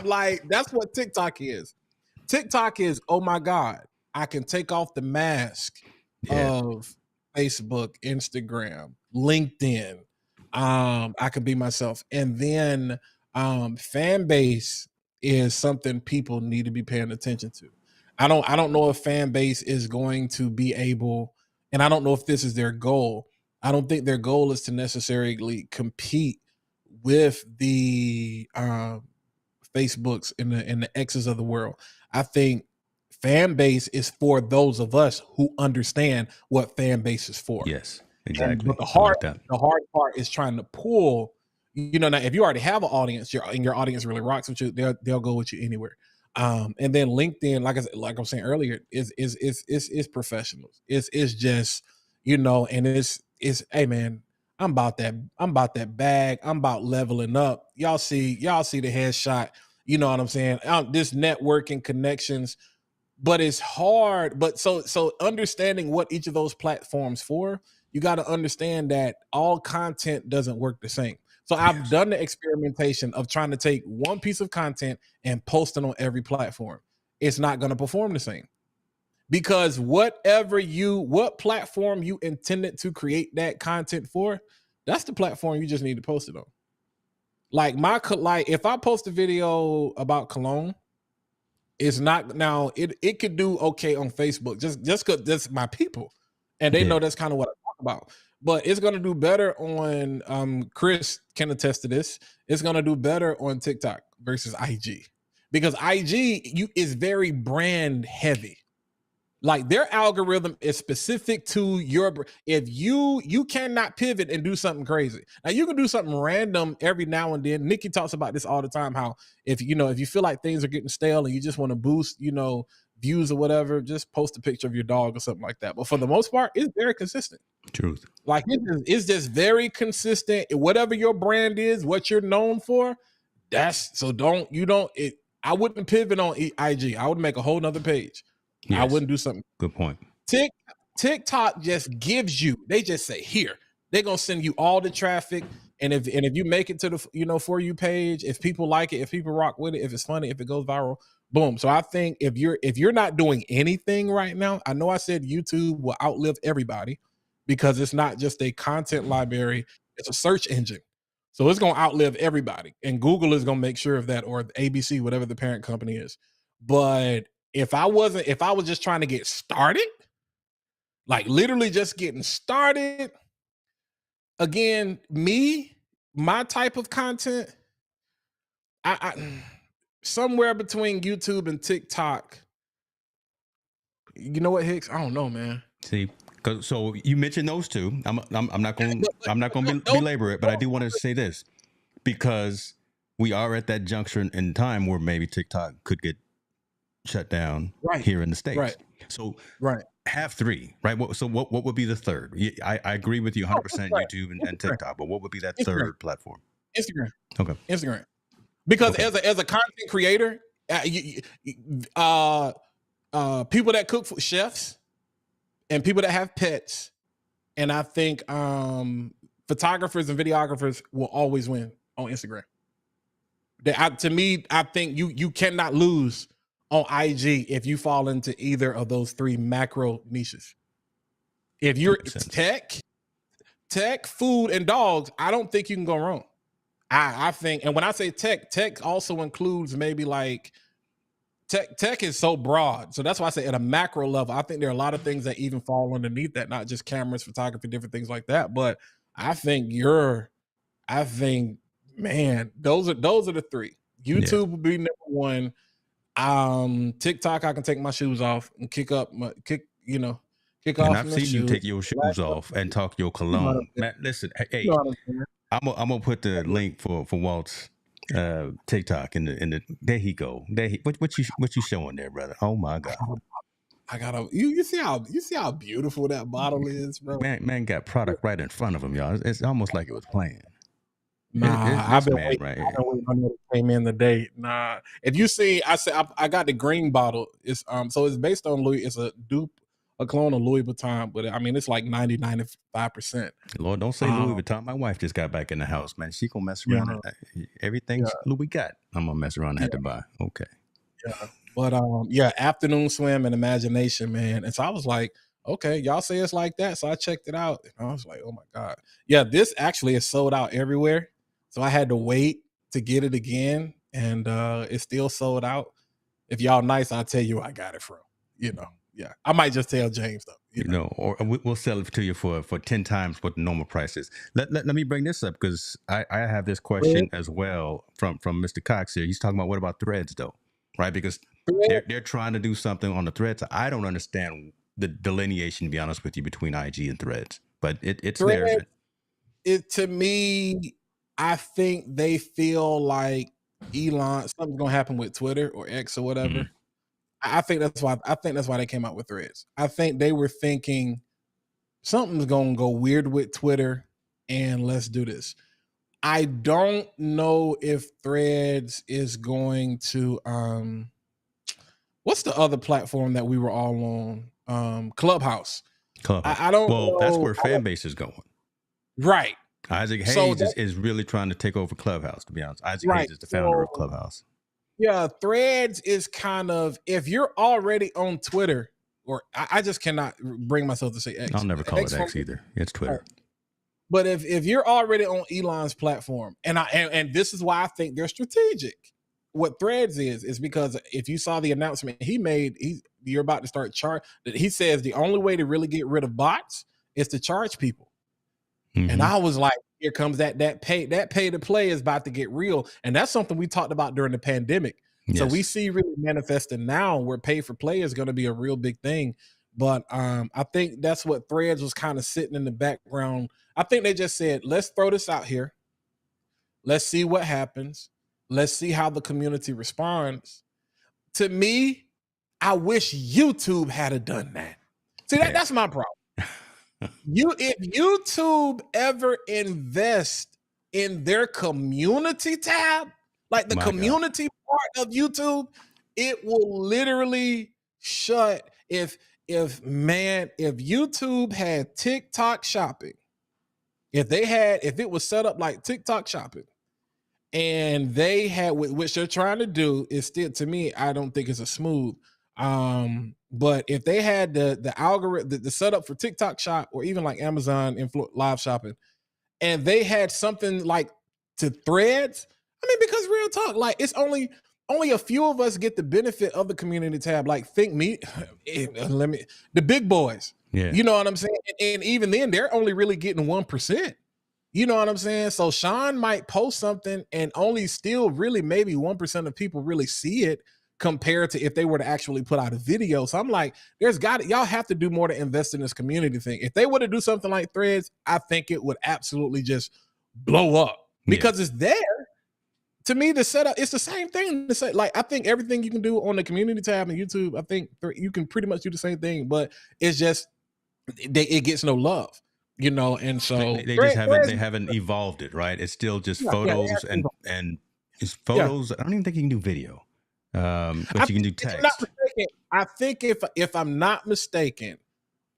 Like, that's what TikTok is. TikTok is, oh my God, I can take off the mask of Facebook, Instagram, LinkedIn. I can be myself. And then fan base is something people need to be paying attention to. I don't know if fan base is going to be able, and I don't know if this is their goal. I don't think their goal is to necessarily compete with the Facebooks and the X's of the world. I think fan base is for those of us who understand what fan base is for. Yes, exactly. But the hard part is trying to pull, now if you already have an audience, your audience really rocks with you, they'll go with you anywhere. And then LinkedIn, like I was saying earlier, is professionals. It's just, and it's hey man, I'm about that bag. I'm about leveling up. Y'all see the headshot. You know what I'm saying? This networking connections, but it's hard. But so understanding what each of those platforms for, you got to understand that all content doesn't work the same. So I've done the experimentation of trying to take one piece of content and post it on every platform. It's not going to perform the same, because what platform you intended to create that content for, that's the platform you just need to post it on. Like if I post a video about cologne, it's not, now it could do okay on Facebook just because that's my people and they know that's kind of what I talk about. But it's gonna do better on Chris can attest to this. It's gonna do better on TikTok versus IG, because IG is very brand heavy. Like, their algorithm is specific to if you cannot pivot and do something crazy. Now you can do something random every now and then. Nikki talks about this all the time, how if you feel like things are getting stale and you just want to boost, views or whatever, just post a picture of your dog or something like that. But for the most part, it's very consistent. Truth. Like it's just very consistent. Whatever your brand is, what you're known for, that's so don't it. I wouldn't pivot on IG. I would make a whole nother page. Yes. I wouldn't do something. Good point. TikTok just gives you. They just say here. They're gonna send you all the traffic, and if you make it to the For You page, if people like it, if people rock with it, if it's funny, if it goes viral, boom. So I think if you're not doing anything right now, I know I said YouTube will outlive everybody because it's not just a content library; it's a search engine. So it's gonna outlive everybody, and Google is gonna make sure of that, or ABC, whatever the parent company is. But if I was just trying to get started, like literally just getting started, again, my type of content, I somewhere between YouTube and TikTok. You know what, Hicks? I don't know, man. See, so you mentioned those two. I'm not going to belabor it, but I do want to say this because we are at that juncture in time where maybe TikTok could get shut down here in the States. Right. So right. Have three, right? What would be the third? I agree with you 100%. YouTube and TikTok, but what would be that third platform? Instagram. Okay. Instagram. Because as a content creator, people that cook for chefs and people that have pets, and I think photographers and videographers will always win on Instagram. To me, I think you cannot lose on IG if you fall into either of those three macro niches. If you're tech, food, and dogs, I don't think you can go wrong. I think, and when I say tech also includes maybe like tech is so broad. So that's why I say at a macro level, I think there are a lot of things that even fall underneath that, not just cameras, photography, different things like that. But I think man, those are the three. YouTube will be number one. TikTok, I can take my shoes off and kick off. And I've seen you take your shoes off and talk your cologne. Man, listen, hey, I'm gonna put the link for Walt's TikTok in the there he go. What you showing there, brother? Oh my God. I gotta you see how beautiful that bottle is, bro. Man got product right in front of him, y'all. It's almost like it was playing. I've been waiting. Right here. It came in the day. Nah, if you see, I got the green bottle. It's so it's based on Louis. It's a clone of Louis Vuitton, but I mean it's like 95%. Lord, don't say Louis Vuitton. My wife just got back in the house, man. She gonna mess around. Everything Louis got, I'm gonna mess around and have to buy. Okay. Yeah, but afternoon swim and imagination, man. And so I was like, okay, y'all say it's like that. So I checked it out, and I was like, oh my God, yeah, this actually is sold out everywhere. So I had to wait to get it again, and it's still sold out. If y'all nice, I'll tell you where I got it from. Yeah, I might just tell James though. Or we'll sell it to you for 10 times what the normal price is. Let me bring this up because I have this question as well from Mr. Cox here. He's talking about what about threads though, right? Because they're trying to do something on the threads. I don't understand the delineation, to be honest with you, between IG and threads, but it's there. To me, I think they feel like Elon, something's gonna happen with Twitter or X or whatever. Mm-hmm. I think that's why they came out with threads. I think they were thinking something's gonna go weird with Twitter, and let's do this. I don't know if threads is going to what's the other platform that we were all on? Clubhouse. I don't know. That's where fan base is going. Right. Isaac Hayes is really trying to take over Clubhouse, to be honest. Isaac Hayes is the founder of Clubhouse. Yeah, threads is kind of, if you're already on Twitter, or I just cannot bring myself to say X. I'll never call it X either. It's Twitter. But if you're already on Elon's platform, and this is why I think they're strategic. What threads is because if you saw the announcement he made, you're about to start he says the only way to really get rid of bots is to charge people. Mm-hmm. And I was like, here comes that pay to play is about to get real. And that's something we talked about during the pandemic. Yes. So we see really manifesting now where pay for play is going to be a real big thing. But I think that's what threads was kind of sitting in the background. I think they just said, let's throw this out here. Let's see what happens. Let's see how the community responds. To me, I wish YouTube had done that. See, Yeah. that's my problem. If YouTube ever invest in their community tab, like the My God. community part of YouTube, it will literally shut. If YouTube had TikTok shopping, if it was set up like TikTok shopping, and they had, which they're trying to do, is still, to me, I don't think it's a smooth. But if they had the algorithm, the setup for TikTok shop, or even like Amazon live shopping, and they had something like to Threads, I mean, because real talk, like, it's only a few of us get the benefit of the community tab. Like, think me, the big boys. Yeah. You know what I'm saying? And even then, they're only really getting 1%. You know what I'm saying? So Sean might post something and only still really maybe 1% of people really see it, compared to if they were to actually put out a video. So I'm like, y'all have to do more to invest in this community thing. If they were to do something like Threads, I think it would absolutely just blow up, because it's there. To me, the setup, it's the same thing. Like, I think everything you can do on the community tab on YouTube, I think you can pretty much do the same thing, but it's just, it gets no love. You know, and so they just haven't evolved it, right? It's still just photos and it's photos. I don't even think you can do video, but you can do text. I think if I'm not mistaken,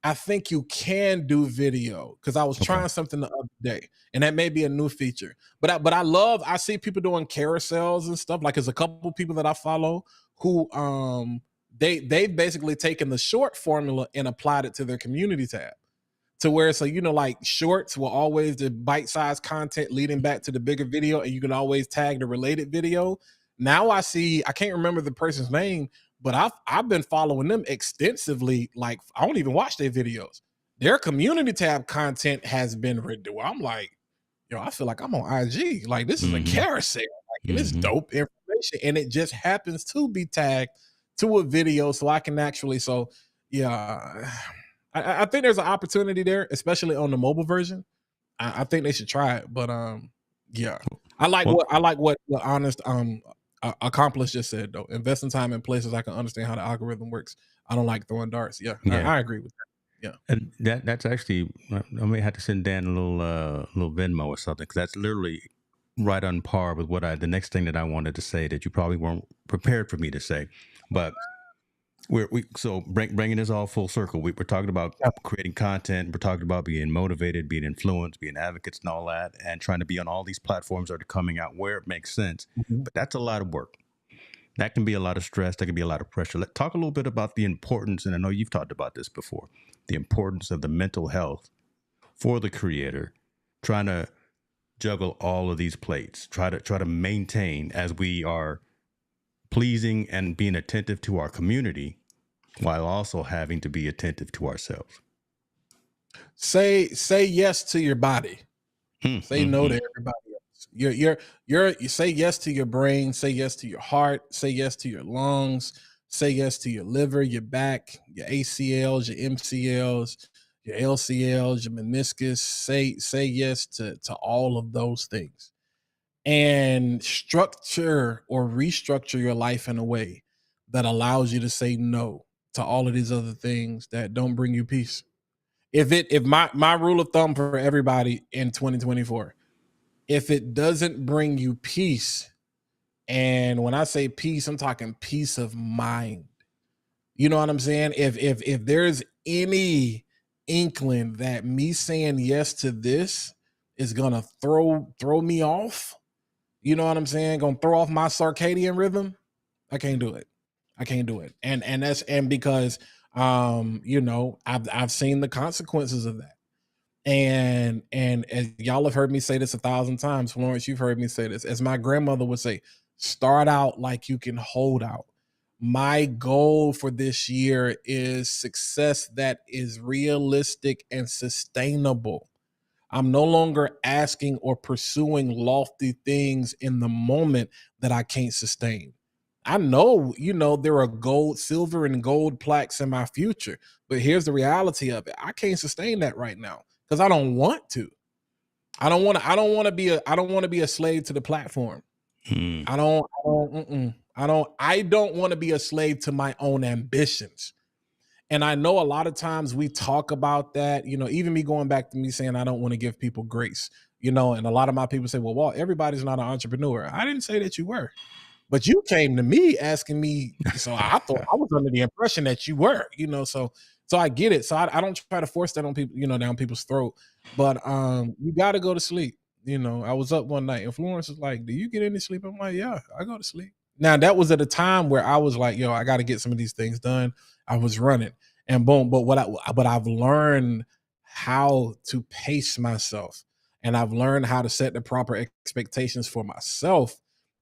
I think you can do video, because I was trying something the other day, and that may be a new feature. But I see people doing carousels and stuff. Like, there's a couple people that I follow who they've basically taken the short formula and applied it to their community tab. To where, so, you know, like, shorts will always the bite-sized content leading back to the bigger video, and you can always tag the related video. Now I can't remember the person's name, but I've been following them extensively. Like, I don't even watch their videos. Their community tab content has been reduced. I'm like, yo, I feel like I'm on IG. Like, this is a carousel. Like, it's dope information, and it just happens to be tagged to a video, so I can actually. So yeah. I think there's an opportunity there, especially on the mobile version. I think they should try it, but yeah, I like what Honest Accomplished just said, though. Invest in time in places I can understand how the algorithm works. I don't like throwing darts. Yeah. I agree with that. Yeah, and that's actually, I may have to send Dan a little Venmo or something, because that's literally right on par with what the next thing that I wanted to say that you probably weren't prepared for me to say, but. So bringing this all full circle, we're talking about creating content. We're talking about being motivated, being influenced, being advocates, and all that, and trying to be on all these platforms that are coming out where it makes sense. But that's a lot of work. That can be a lot of stress. That can be a lot of pressure. Let's talk a little bit about the importance, and I know you've talked about this before, the importance of the mental health for the creator, trying to juggle all of these plates, try to maintain, as we are pleasing and being attentive to our community, while also having to be attentive to ourselves. Say yes to your body. Say no to everybody else. You say yes to your brain. Say yes to your heart. Say yes to your lungs. Say yes to your liver, your back, your ACLs, your MCLs, your LCLs, your meniscus. Say yes to all of those things. And structure or restructure your life in a way that allows you to say no to all of these other things that don't bring you peace. If my rule of thumb for everybody in 2024, if it doesn't bring you peace, and when I say peace, I'm talking peace of mind. You know what I'm saying? If there's any inkling that me saying yes to this is gonna throw me off, you know what I'm saying? Gonna throw off my circadian rhythm, I can't do it. And because you know, I've seen the consequences of that. And as y'all have heard me say this 1,000 times, Florence, you've heard me say this. As my grandmother would say, start out like you can hold out. My goal for this year is success that is realistic and sustainable. I'm no longer asking or pursuing lofty things in the moment that I can't sustain. I know, you know, there are silver and gold plaques in my future, but here's the reality of it. I can't sustain that right now because I don't want to. I don't want to be a slave to the platform. I don't I don't want to be a slave to my own ambitions. And I know a lot of times we talk about that, even me going back to me saying I don't want to give people grace, and a lot of my people say, well, everybody's not an entrepreneur. I didn't say that you were. But you came to me asking me, so I thought I was under the impression that you were, so I get it. So I don't try to force that on people, down people's throat. But you got to go to sleep. I was up one night and Florence was like, do you get any sleep? I'm like, yeah, I go to sleep. Now that was at a time where I was like, yo, I got to get some of these things done. I was running and boom. But I've learned how to pace myself, and I've learned how to set the proper expectations for myself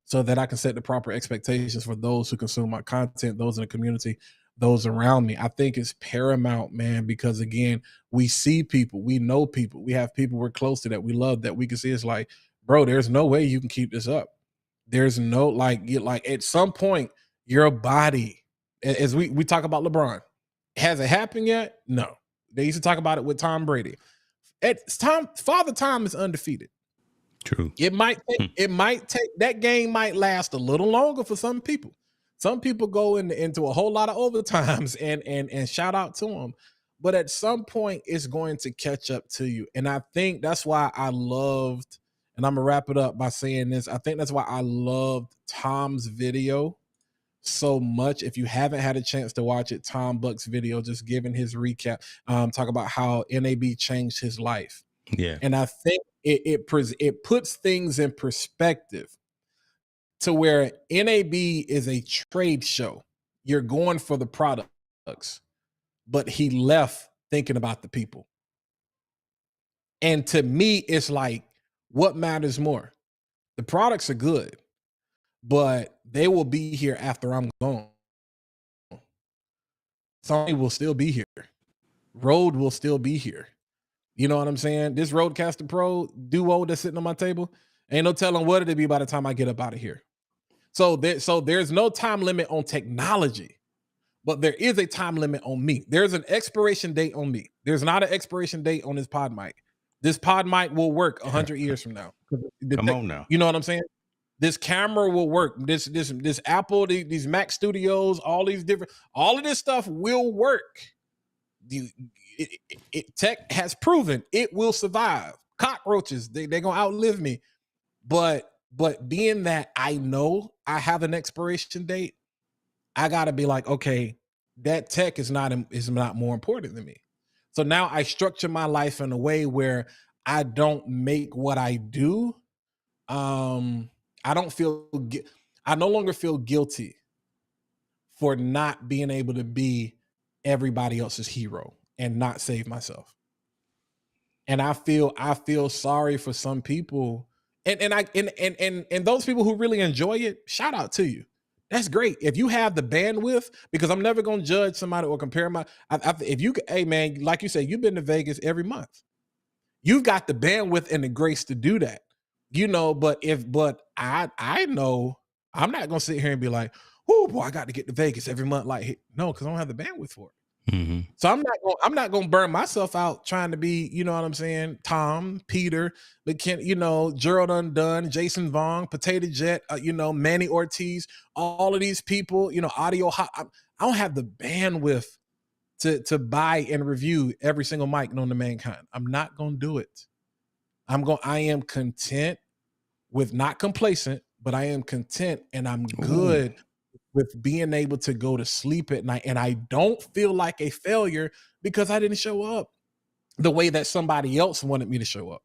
so that I can set the proper expectations for those who consume my content, those in the community, those around me. I think it's paramount, man, because again, we see people, we know people, we have people we're close to that we love, that we can see. It's like, bro, there's no way you can keep this up. There's no like at some point, your body, as we talk about LeBron, has it happened yet? No. They used to talk about it with Tom Brady. Father Time is undefeated. True. It might take that game might last a little longer for some people. Some people go into a whole lot of overtimes and shout out to them. But at some point, it's going to catch up to you. And I think that's why I loved, and I'm going to wrap it up by saying this. I think that's why I loved Tom's video so much. If you haven't had a chance to watch it, Tom Buck's video, just giving his recap, talk about how NAB changed his life. Yeah. And I think it puts things in perspective to where NAB is a trade show. You're going for the products, but he left thinking about the people. And to me, it's like, what matters more? The products are good, but they will be here after I'm gone. Sony will still be here. Rode will still be here. You know what I'm saying? This Rodecaster Pro Duo that's sitting on my table, ain't no telling what it'll be by the time I get up out of here. So there's no time limit on technology, but there is a time limit on me. There's an expiration date on me. There's not an expiration date on this pod mic. This pod mic will work 100 years from now. Come on now. You know what I'm saying? This camera will work. This Apple, these Mac Studios, all of this stuff will work. Tech has proven it will survive. Cockroaches, they're gonna outlive me. But being that I know I have an expiration date, I gotta be like, okay, that tech is not more important than me. So now I structure my life in a way where I don't make what I do. I no longer feel guilty for not being able to be everybody else's hero and not save myself. And I feel sorry for some people. And those people who really enjoy it, shout out to you. That's great. If you have the bandwidth, because I'm never going to judge somebody or compare if you, hey man, like you said, you've been to Vegas every month. You've got the bandwidth and the grace to do that, but I know I'm not going to sit here and be like, oh boy, I got to get to Vegas every month. Like, no, because I don't have the bandwidth for it. Mm-hmm. So I'm not gonna burn myself out trying to be, you know what I'm saying, Tom, Peter, Gerald Undone, Jason Vaughn, Potato Jet, Manny Ortiz, all of these people, Audio Hot. I don't have the bandwidth to buy and review every single mic known to mankind. I'm not gonna do it. I am content with, not complacent, but I am content, and I'm good with being able to go to sleep at night, and I don't feel like a failure because I didn't show up the way that somebody else wanted me to show up.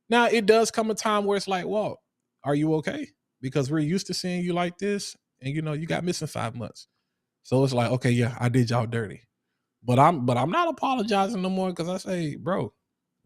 Now, it does come a time where it's like, well, are you okay? Because we're used to seeing you like this, and you got missing 5 months. So it's like, okay, yeah, I did y'all dirty. But I'm not apologizing no more, because I say, bro,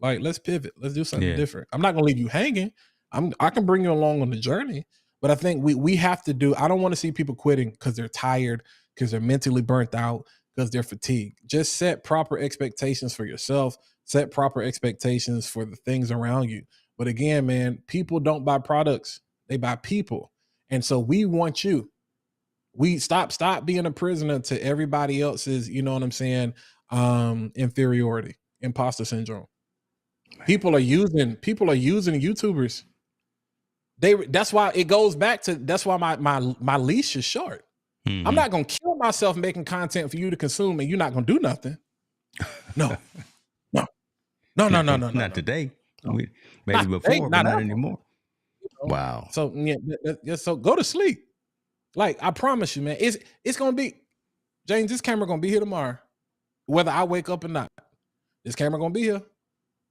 like, let's pivot. Let's do something different. I'm not gonna leave you hanging. I can bring you along on the journey. But I think we have to I don't want to see people quitting because they're tired, because they're mentally burnt out, because they're fatigued. Just set proper expectations for yourself, set proper expectations for the things around you. But again, man, people don't buy products, they buy people. And so we want you. We stop being a prisoner to everybody else's, you know what I'm saying, inferiority, imposter syndrome. People are using YouTubers. That's why it goes back to, that's why my leash is short. Mm-hmm. I'm not gonna kill myself making content for you to consume and you're not gonna do nothing. No. Not today. No. Maybe Not before, today, but not not ever. anymore. You know? Wow. So yeah, so go to sleep. Like, I promise you, man, it's gonna be, James, this camera gonna be here tomorrow, whether I wake up or not. This camera gonna be here,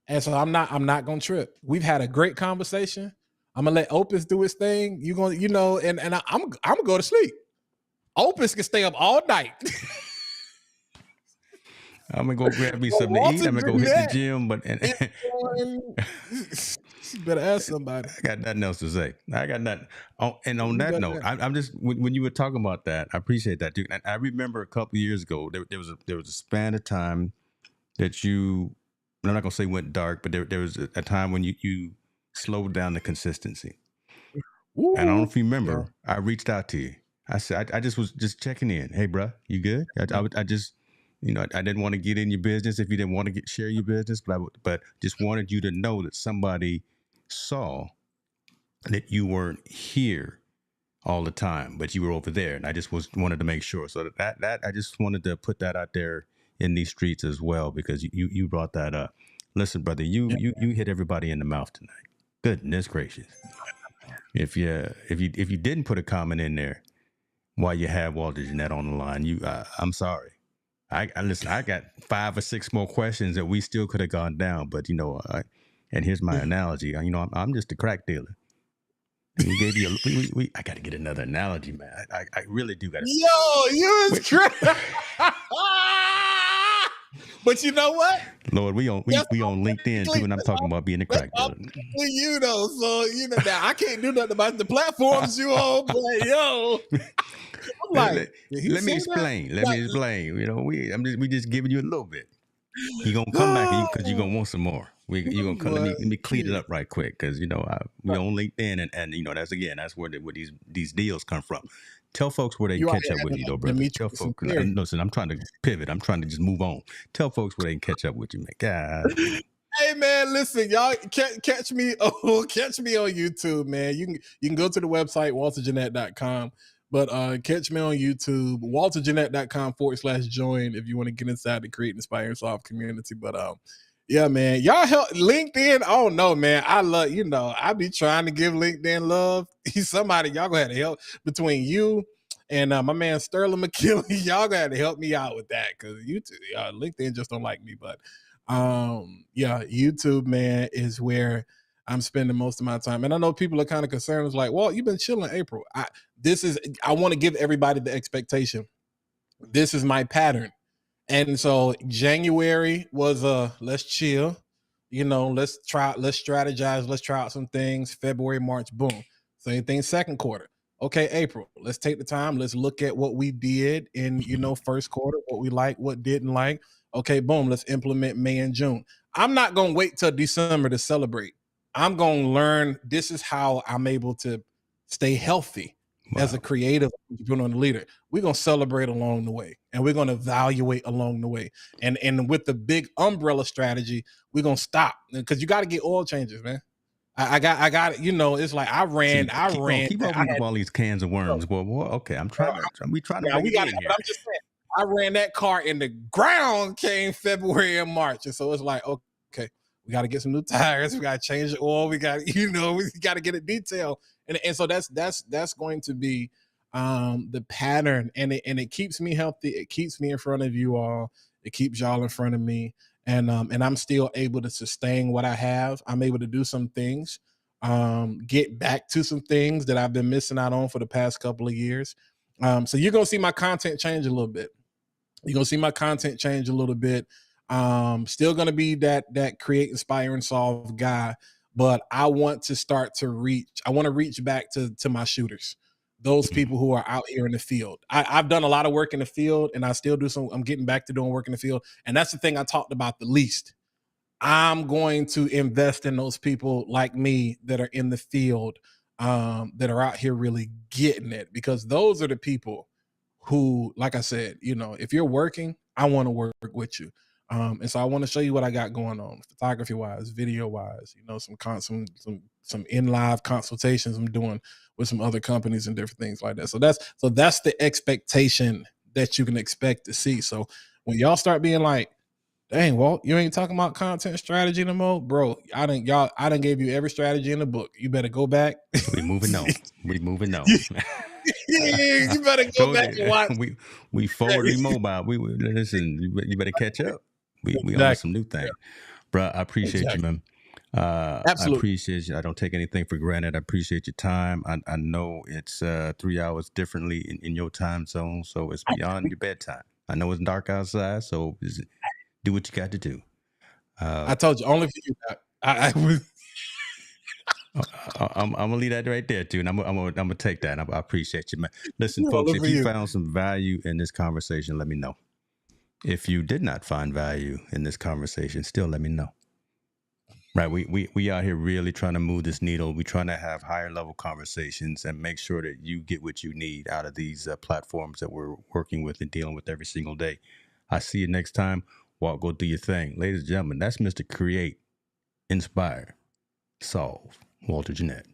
and so I'm not gonna trip. We've had a great conversation. I'm gonna let Opus do his thing. You gonna, you know, and I'm gonna go to sleep. Opus can stay up all night. I'm gonna go grab me something to eat. I'm gonna go hit the gym, but you better ask somebody. I got nothing else to say. I got nothing. Oh, and on that note, I'm just, when you were talking about that, I appreciate that, dude. And I remember a couple of years ago, there was a span of time that you, I'm not gonna say went dark, but there was a time when you slowed down the consistency. Ooh, and I don't know if you remember, I reached out to you. I said, I just was just checking in. Hey, bro, you good? I just, you know, I didn't want to get in your business if you didn't want to share your business, but just wanted you to know that somebody saw that you weren't here all the time, but you were over there, and I just wanted to make sure. So that I just wanted to put that out there in these streets as well, because you brought that up. Listen, brother, you hit everybody in the mouth tonight. Goodness gracious! If you didn't put a comment in there while you had Walter Jennette on the line, I'm sorry. I listen. I got 5 or 6 more questions that we still could have gone down, but you know, and here's my analogy. You know, I'm just a crack dealer. We gave you I got to get another analogy, man. I really do got to. Yo, you is crazy. But you know what? Lord, we on LinkedIn too, and I'm talking about being a crack dealer. You know, so you know now I can't do nothing about the platforms you on, but yo. I'm like, let me explain. Let me explain. You know, we just giving you a little bit. You're gonna come back because you're gonna want some more. You gonna come. Let me clean it up right quick, because you know we on LinkedIn, and you know that's where these deals come from. Tell folks where they can catch up with you, though, brother. Tell folks. Listen, I'm trying to pivot. I'm trying to just move on. Tell folks where they can catch up with you, man. God. Hey man, listen, y'all catch me on YouTube, man. You can go to the website walterjennette.com, but catch me on YouTube, walterjennette.com/join if you want to get inside the Create, Inspire, and Solve community. But yeah, man, y'all help LinkedIn. Oh no, man, I love, you know, I be trying to give LinkedIn love. Somebody, y'all gonna have to help between you and my man Sterling McKinley. Y'all gonna help me out with that, because YouTube, LinkedIn just don't like me. But yeah, YouTube, man, is where I'm spending most of my time. And I know people are kind of concerned. It's like, well, you've been chilling April. I want to give everybody the expectation. This is my pattern. And so January was let's chill, you know, let's strategize, let's try out some things. February, March, boom. Same thing second quarter. Okay, April, let's take the time, let's look at what we did in, you know, first quarter, what we liked, what didn't like. Okay, boom, let's implement May and June. I'm not gonna wait till December to celebrate. I'm gonna learn, this is how I'm able to stay healthy. Wow. As a creative entrepreneur and leader. We're gonna celebrate along the way, and we're gonna evaluate along the way. And with the big umbrella strategy, we're gonna stop, because you got to get oil changes, man. I got you know, it's like I ran. Keep opening up all these cans of worms. Well, okay, I'm trying to bring it in here. I'm just saying, I ran that car and the ground came February and March, and so it's like, okay, we got to get some new tires, we got to change the oil, we got, you know, we got to get it detailed. And so that's going to be the pattern, and it keeps me healthy. It keeps me in front of you all. It keeps y'all in front of me, and I'm still able to sustain what I have. I'm able to do some things, get back to some things that I've been missing out on for the past couple of years. So you're gonna see my content change a little bit. You're gonna see my content change a little bit. Still gonna be that create, inspire, and solve guy. But I want to start to reach back to my shooters, those people who are out here in the field. I've done a lot of work in the field, and I still do I'm getting back to doing work in the field. And that's the thing I talked about the least. I'm going to invest in those people like me that are in the field, that are out here really getting it, because those are the people who, like I said, you know, if you're working, I want to work with you. And so I want to show you what I got going on, photography wise, video wise. You know, some in live consultations I'm doing with some other companies and different things like that. So that's the expectation that you can expect to see. So when y'all start being like, dang, Walt, you ain't talking about content strategy no more, bro. I done gave you every strategy in the book. You better go back. We moving on. We moving on. Yeah, you better go back and watch. We forwardly mobile. We listen. You better catch up. We on to Exactly. some new thing, bro. I appreciate you, Exactly. man. I Absolutely. appreciate you. I don't take anything for granted. I appreciate your time. I know it's 3 hours differently in your time zone, so it's beyond your bedtime. I know it's dark outside, so do what you got to do. I told you only for you. I was. I'm gonna leave that right there, too, and I'm gonna take that. I appreciate you, man. Listen, folks, Only if for you you. found some value in this conversation, let me know. If you did not find value in this conversation, still let me know. Right, we out here really trying to move this needle. We're trying to have higher level conversations and make sure that you get what you need out of these platforms that we're working with and dealing with every single day. I see you next time. Walk, go do your thing, ladies and gentlemen. That's Mr. Create, Inspire, Solve, Walter Jennette.